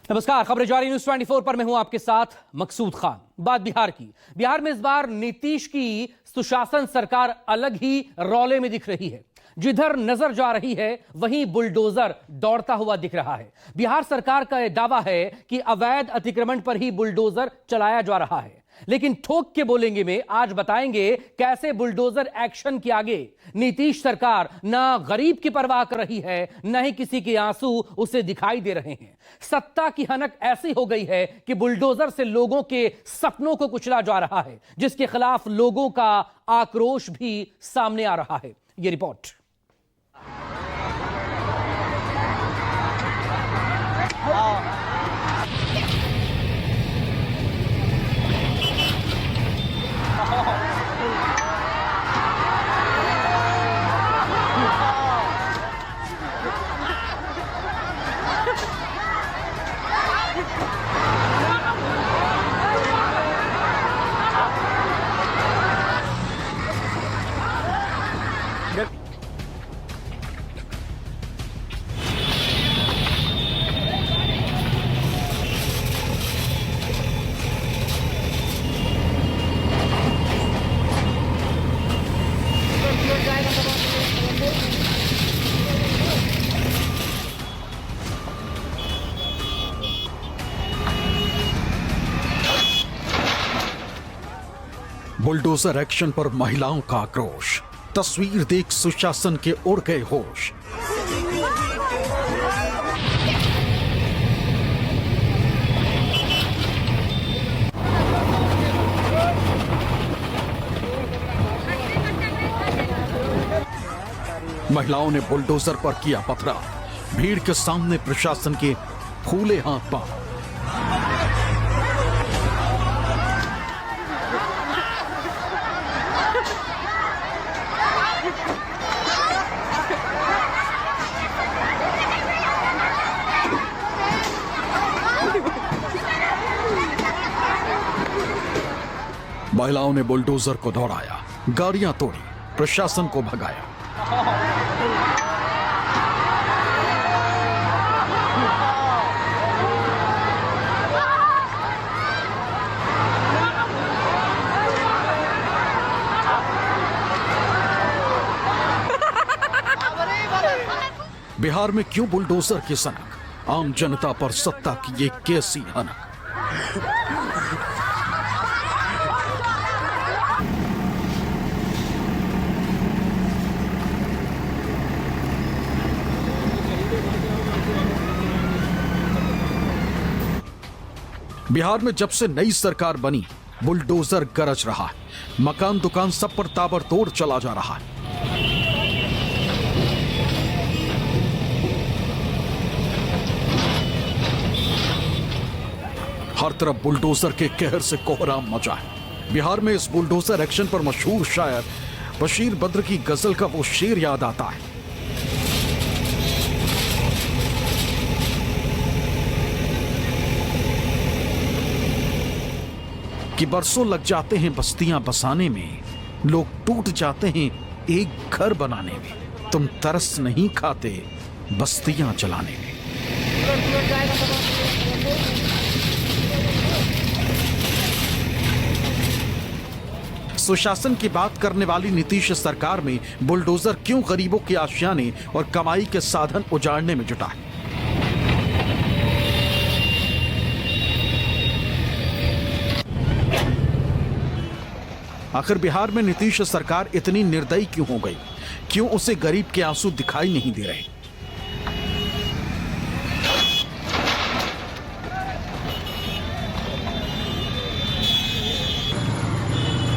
नमस्कार, खबरें जारी न्यूज 24 पर मैं हूं आपके साथ मकसूद खान। बात बिहार की। बिहार में इस बार नीतीश की सुशासन सरकार अलग ही रौले में दिख रही है। जिधर नजर जा रही है वहीं बुलडोजर दौड़ता हुआ दिख रहा है। बिहार सरकार का यह दावा है कि अवैध अतिक्रमण पर ही बुलडोजर चलाया जा रहा है, लेकिन ठोक के बोलेंगे में आज बताएंगे कैसे बुलडोजर एक्शन के आगे नीतीश सरकार ना गरीब की परवाह कर रही है, न ही किसी के आंसू उसे दिखाई दे रहे हैं। सत्ता की हनक ऐसी हो गई है कि बुलडोजर से लोगों के सपनों को कुचला जा रहा है, जिसके खिलाफ लोगों का आक्रोश भी सामने आ रहा है। यह रिपोर्ट। बुलडोजर एक्शन पर महिलाओं का आक्रोश। तस्वीर देख सुशासन के उड़ गए होश। महिलाओं ने बुलडोजर पर किया पथराव। भीड़ के सामने प्रशासन के फूले हाथ पांव। महिलाओं ने बुलडोजर को दौड़ाया, गाड़ियां तोड़ी, प्रशासन को भगाया। बिहार में क्यों बुलडोजर की सनक? आम जनता पर सत्ता की ये कैसी हनक? बिहार में जब से नई सरकार बनी, बुलडोजर गरज रहा है। मकान दुकान सब पर ताबड़तोड़ चला जा रहा है। हर तरफ बुलडोजर के कहर से कोहराम मचा है। बिहार में इस बुलडोजर एक्शन पर मशहूर शायर बशीर बद्र की गजल का वो शेर याद आता है। कि बरसों लग जाते हैं बस्तियां बसाने में, लोग टूट जाते हैं एक घर बनाने में। तुम तरस नहीं खाते बस्तियां जलाने में। सुशासन की बात करने वाली नीतीश सरकार में बुलडोजर क्यों गरीबों के आशियाने और कमाई के साधन उजाड़ने में जुटा है? आखिर बिहार में नीतीश सरकार इतनी निर्दयी क्यों हो गई? क्यों उसे गरीब के आंसू दिखाई नहीं दे रहे?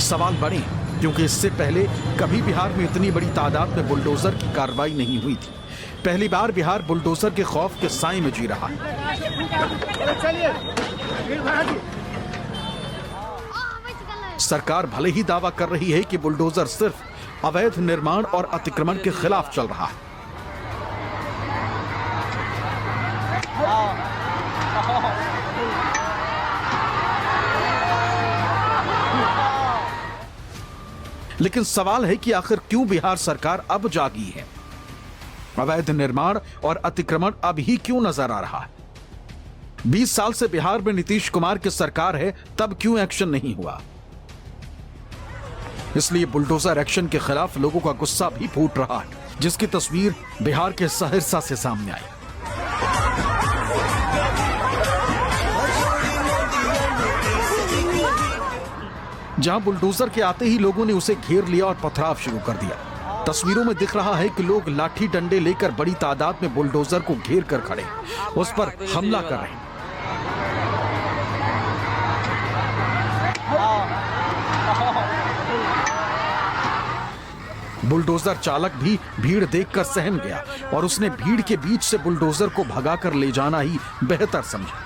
सवाल बड़े, क्योंकि इससे पहले कभी बिहार में इतनी बड़ी तादाद में बुलडोजर की कार्रवाई नहीं हुई थी। पहली बार बिहार बुलडोजर के खौफ के साए में जी रहा है। सरकार भले ही दावा कर रही है कि बुलडोजर सिर्फ अवैध निर्माण और अतिक्रमण के खिलाफ चल रहा है, लेकिन सवाल है कि आखिर क्यों बिहार सरकार अब जागी है? अवैध निर्माण और अतिक्रमण अब ही क्यों नजर आ रहा है? 20 साल से बिहार में नीतीश कुमार की सरकार है, तब क्यों एक्शन नहीं हुआ? इसलिए बुलडोजर एक्शन के खिलाफ लोगों का गुस्सा भी फूट रहा है, जिसकी तस्वीर बिहार के सहरसा से सामने आई। जहां बुलडोजर के आते ही लोगों ने उसे घेर लिया और पथराव शुरू कर दिया। तस्वीरों में दिख रहा है कि लोग लाठी डंडे लेकर बड़ी तादाद में बुलडोजर को घेर कर खड़े उस पर हमला कर रहे हैं। बुलडोजर चालक भी भीड़ देखकर सहम गया और उसने भीड़ के बीच से बुलडोजर को भगाकर ले जाना ही बेहतर समझा।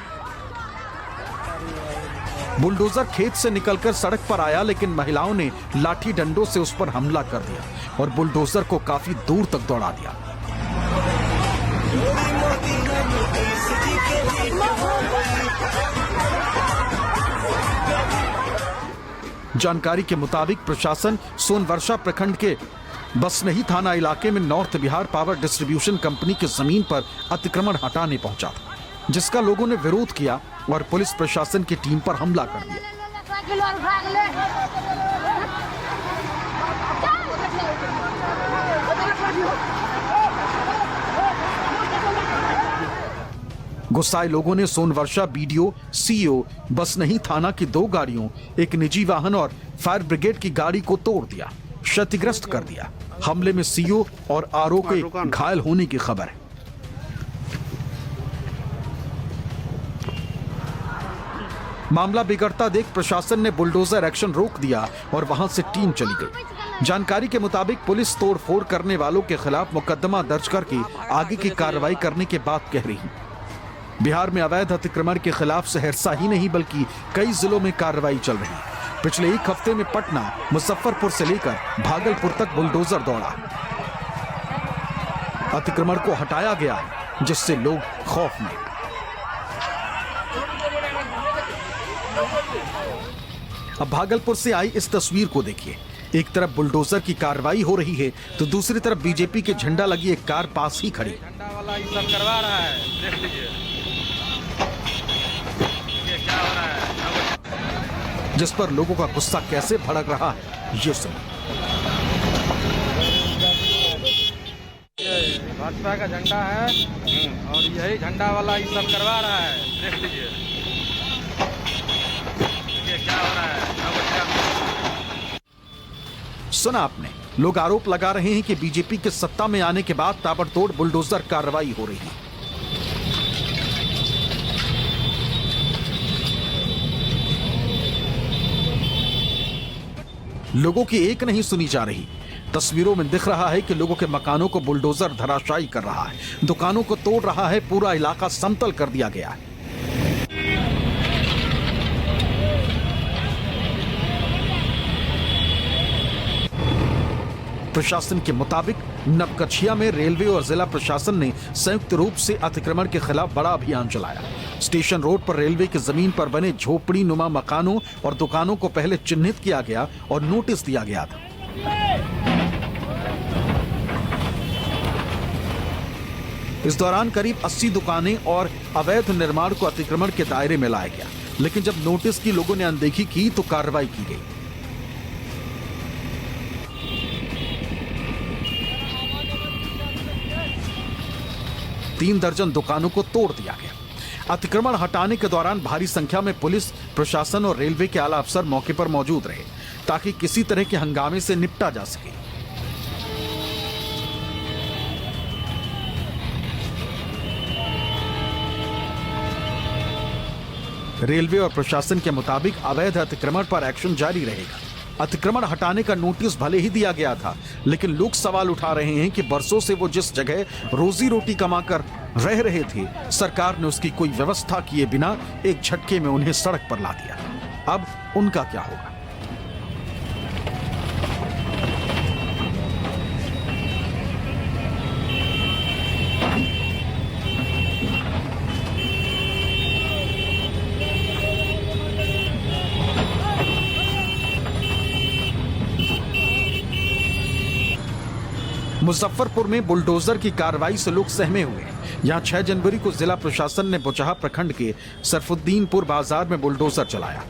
बुलडोजर खेत से निकलकर सड़क पर आया, लेकिन महिलाओं ने लाठी डंडों से उस पर हमला कर दिया और बुलडोजर को काफी दूर तक दौड़ा दिया। जानकारी के मुताबिक प्रशासन सोनवर्षा प्रखंड के बसनही थाना इलाके में north Bihar power distribution company की जमीन पर अतिक्रमण हटाने पहुंचा था, जिसका लोगों ने विरोध किया और पुलिस प्रशासन की टीम पर हमला कर दिया। गुस्साए लोगों ने सोनवर्षा बीडीओ, सीईओ, बसनही थाना की 2 गाड़ियों, एक निजी वाहन और फायर ब्रिगेड की गाड़ी को तोड़ दिया, क्षतिग्रस्त कर दिया। हमले में सीईओ और आरओ के घायल होने की खबर है। मामला बिगड़ता देख प्रशासन ने बुलडोजर एक्शन रोक दिया और वहां से टीम चली गई। जानकारी के मुताबिक पुलिस तोड़फोड़ करने वालों के खिलाफ मुकदमा दर्ज करके आगे की कार्रवाई करने के बात कह रही। बिहार में अवैध अतिक्रमण के खिलाफ सहरसा ही नहीं बल्कि कई जिलों में कार्रवाई चल रही। पिछले 1 हफ्ते में पटना, मुजफ्फरपुर से लेकर भागलपुर तक बुलडोजर दौड़ा। अतिक्रमण को हटाया गया, जिससे लोग खौफ में। अब भागलपुर से आई इस तस्वीर को देखिए। एक तरफ बुलडोजर की कार्रवाई हो रही है तो दूसरी तरफ बीजेपी के झंडा लगी एक कार पास ही खड़ी। झंडा वाला ये सब करवा रहा है, देख लीजिए क्या हो रहा है। जिस पर लोगों का गुस्सा कैसे भड़क रहा है, ये सुनो। भाजपा का झंडा है और यही झंडा वाला ये सब करवा रहा है, देख लीजिए क्या हो रहा है। सुना आपने, लोग आरोप लगा रहे हैं कि बीजेपी के सत्ता में आने के बाद ताबड़तोड़ बुलडोजर कार्रवाई हो रही है। लोगों की एक नहीं सुनी जा रही। तस्वीरों में दिख रहा है कि लोगों के मकानों को बुलडोजर धराशायी कर रहा है, दुकानों को तोड़ रहा है, पूरा इलाका समतल कर दिया गया है। प्रशासन के मुताबिक नवगछिया में रेलवे और जिला प्रशासन ने संयुक्त रूप से अतिक्रमण के खिलाफ बड़ा अभियान चलाया। स्टेशन रोड पर रेलवे की जमीन पर बने झोपड़ी नुमा मकानों और दुकानों को पहले चिन्हित किया गया और नोटिस दिया गया था। इस दौरान करीब 80 दुकानें और अवैध निर्माण को अतिक्रमण के दायरे में लाया गया, लेकिन जब नोटिस की लोगों ने अनदेखी की तो कार्रवाई की गई। तीन दर्जन दुकानों को तोड़ दिया गया। अतिक्रमण हटाने के दौरान भारी संख्या में पुलिस प्रशासन और रेलवे के आला अफसर मौके पर मौजूद रहे ताकि किसी तरह के हंगामे से निपटा जा सके। रेलवे और प्रशासन के मुताबिक अवैध अतिक्रमण पर एक्शन जारी रहेगा। अतिक्रमण हटाने का नोटिस भले ही दिया गया था, लेकिन लोग सवाल उठा रहे हैं कि बरसों से वो जिस जगह रोजी रोटी कमाकर रह रहे थे, सरकार ने उसकी कोई व्यवस्था किए बिना एक झटके में उन्हें सड़क पर ला दिया। अब उनका क्या होगा? मुजफ्फरपुर में बुलडोजर की कार्रवाई से लोग सहमे हुए हैं। यहाँ 6 जनवरी को जिला प्रशासन ने बोचहा प्रखंड के सरफुद्दीनपुर बाजार में बुलडोजर चलाया।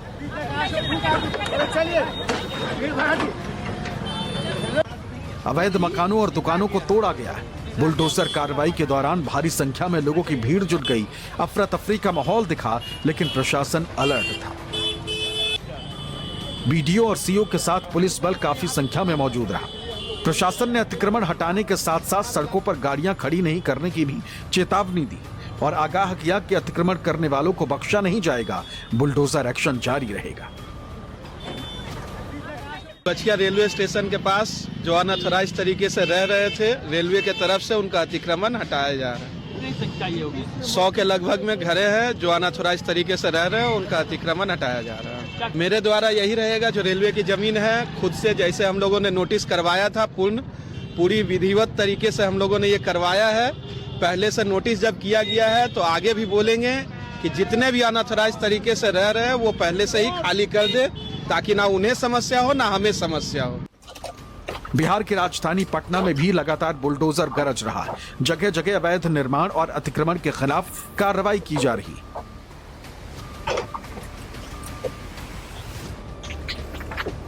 अवैध मकानों और दुकानों को तोड़ा गया है। बुलडोजर कार्रवाई के दौरान भारी संख्या में लोगों की भीड़ जुट गई। अफरा तफरी का माहौल दिखा, लेकिन प्रशासन अलर्ट था। बीडीओ और सीओ के साथ पुलिस बल काफी संख्या में मौजूद रहा। प्रशासन ने अतिक्रमण हटाने के साथ साथ सड़कों पर गाड़ियां खड़ी नहीं करने की भी चेतावनी दी और आगाह किया कि अतिक्रमण करने वालों को बख्शा नहीं जाएगा। बुलडोजर एक्शन जारी रहेगा। बछिया रेलवे स्टेशन के पास जो अनऑथराइज तरीके से रह रहे थे, रेलवे के तरफ से उनका अतिक्रमण हटाया जा रहा है। 100 के लगभग में घरे हैं जो अनऑथराइज तरीके से रह रहे हैं, उनका अतिक्रमण हटाया जा रहा है। मेरे द्वारा यही रहेगा, जो रेलवे की जमीन है, खुद से जैसे हम लोगों ने नोटिस करवाया था, पूरी विधिवत तरीके से हम लोगों ने ये करवाया है। पहले से नोटिस जब किया गया है तो आगे भी बोलेंगे कि जितने भी अनऑथराइज तरीके से रह रहे हैं वो पहले से ही खाली कर दे, ताकि ना उन्हें समस्या हो ना हमें समस्या हो। बिहार की राजधानी पटना में भी लगातार बुलडोजर गरज रहा है। जगह जगह अवैध निर्माण और अतिक्रमण के खिलाफ कार्रवाई की जा रही।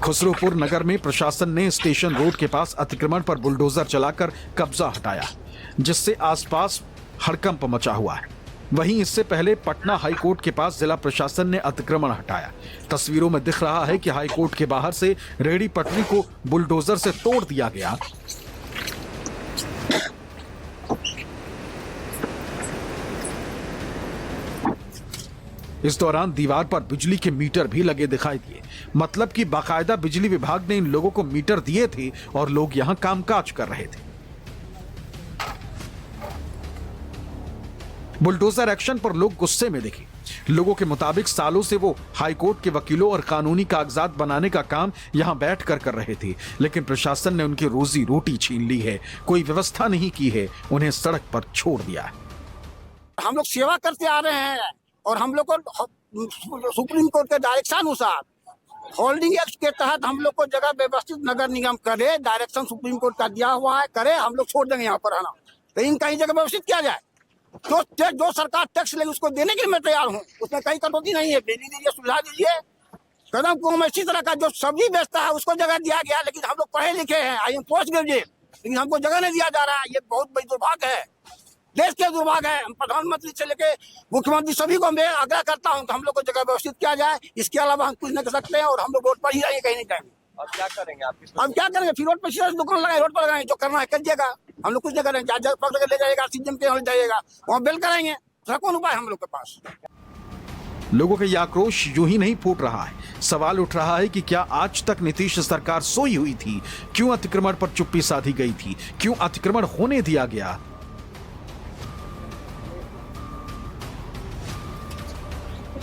खुसरूपुर नगर में प्रशासन ने स्टेशन रोड के पास अतिक्रमण पर बुलडोजर चलाकर कब्जा हटाया, जिससे आसपास हड़कंप मचा हुआ है। वहीं इससे पहले पटना हाईकोर्ट के पास जिला प्रशासन ने अतिक्रमण हटाया। तस्वीरों में दिख रहा है कि हाईकोर्ट के बाहर से रेहड़ी पटरी को बुलडोजर से तोड़ दिया गया। इस दौरान दीवार पर बिजली के मीटर भी लगे दिखाई दिए। मतलब कि बाकायदा बिजली विभाग ने इन लोगों को मीटर दिए थे और लोग यहां कामकाज कर रहे थे। बुलडोजर एक्शन पर लोग गुस्से में दिखे। लोगों के मुताबिक सालों से वो हाईकोर्ट के वकीलों और कानूनी कागजात बनाने का काम यहां बैठकर कर रहे थे, लेकिन प्रशासन ने उनकी रोजी रोटी छीन ली है। कोई व्यवस्था नहीं की है, उन्हें सड़क पर छोड़ दिया है। हम लोग सेवा करते आ रहे हैं और हम लोग को सुप्रीम कोर्ट के डायरेक्शन अनुसार होल्डिंग एक्ट के तहत हम लोग को जगह व्यवस्थित नगर निगम करे, डायरेक्शन सुप्रीम कोर्ट का दिया हुआ है, करे। हम लोग छोड़ देंगे यहाँ पर, है ना। लेकिन कहीं जगह व्यवस्थित किया जाए। जो सरकार टैक्स लेगी उसको देने के लिए मैं तैयार हूँ, उसमें कहीं कटौती नहीं है। बिजली दीजिए, सुविधा दीजिए। कदम कुओं इसी तरह का जो सब्जी बेचता है उसको जगह दिया गया, लेकिन हम लोग पढ़े लिखे हैं, आई पोस्ट ग्रेजुएट, लेकिन हमको जगह नहीं दिया जा रहा है। ये बहुत बड़ी दुर्भाग्य है, देश के दुर्भाग्य है। हम प्रधानमंत्री से लेके मुख्यमंत्री सभी को मैं आग्रह करता हूँ कि हम लोग को जगह व्यवस्थित किया जाए। इसके अलावा हम कुछ नहीं कर सकते हैं और हम लोग रोड पर ही रहेंगे, कहीं नहीं जाएंगे। अब क्या करेंगे आप? हम क्या करेंगे? फिर रोड पर सीधा दुकान लगाए, रोड पर लगाएंगे, जो करना है करिएगा। हम लोग कुछ नहीं करेंगे। जज पकड़ के ले जाएगा, सीएम के यहाँ जाइएगा, वहाँ बेल कराएंगे। कौन उपाय हम लोग के पास? लोगों का यह आक्रोश यूं ही नहीं फूट रहा है। सवाल उठ रहा है कि क्या आज तक नीतीश सरकार सोई हुई थी? क्यों अतिक्रमण पर चुप्पी साधी गई थी? क्यों अतिक्रमण होने दिया गया?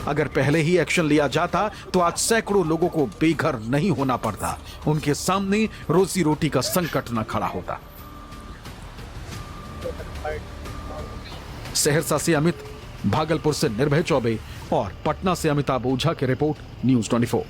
अगर पहले ही एक्शन लिया जाता तो आज सैकड़ों लोगों को बेघर नहीं होना पड़ता। उनके सामने रोजी रोटी का संकट न खड़ा होता। सहरसा से अमित, भागलपुर से निर्भय चौबे और पटना से अमिताभ ओझा की रिपोर्ट, न्यूज़ 24।